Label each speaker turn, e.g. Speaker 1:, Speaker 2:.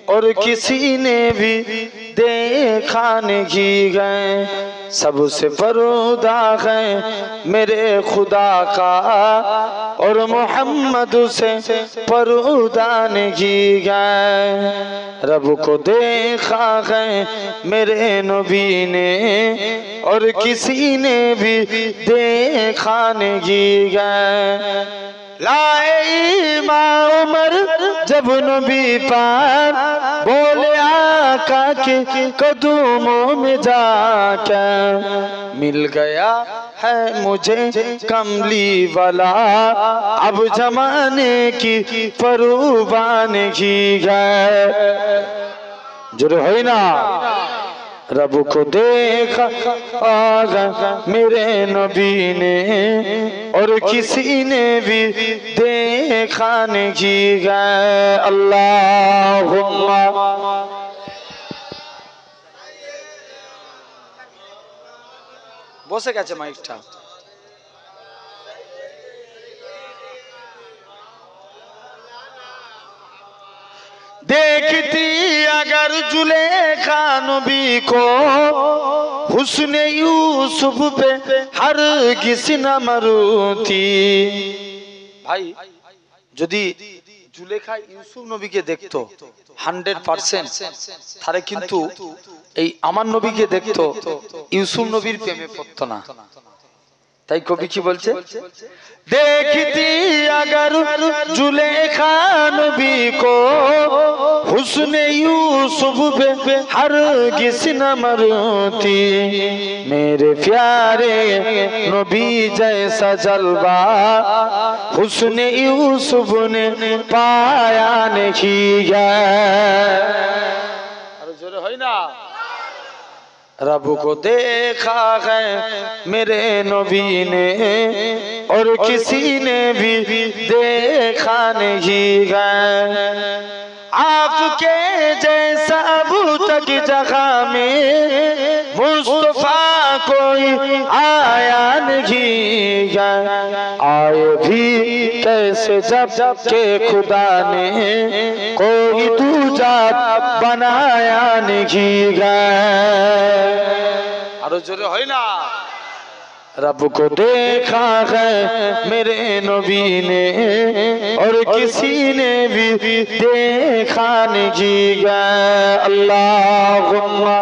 Speaker 1: और किसी ने भी देखा नहीं है। सबसे पर्दा है मेरे खुदा का और मोहम्मद से पर्दा नहीं है। रब को देखा है मेरे नबी ने और किसी ने भी देखा नहीं है। लाए इमाम उमर जब नबी पाक बोले आका के कदमों में जाकर, मिल गया है मुझे कमली वाला, अब जमाने की परवान की है। जुर है ना। रब को देखा मेरे नबी ने और किसी ने भी देखा नहीं है। अल्लाहुम्मा বসে গেছে মাইকটা। देखती अगर जुलेखा नबी को हुस्ने यूसुफ पे हर किसी न मरूती। भाई যদি जुलेखा यूसुफ নবীকে দেখতো 100% তারে কিন্তু এই আমার নবীকে দেখতো यूसुफ নবীর প্রেমে পড়তো না। তাই কবি কি বলছে, देखती अगर जुलेखा नबी को हुस्ने यूसुफ पे हर किसी न मरती। मेरे प्यारे नबी जैसा जलवा हुस्ने यूसुफ ने पाया नहीं है। अरे जोरे होई ना। रब को देखा है मेरे नबी ने और किसी ने भी देखा नहीं है। आपके जैसा अब तक जगह में मुस्तफा कोई आया नहीं है। आए भी कैसे जब के खुदा ने कोई दूजा बनाया नहीं है। अरे जोरे होई ना। रब को देखा है मेरे नबी ने और किसी ने भी देखा नहीं है। अल्लाहुम्मा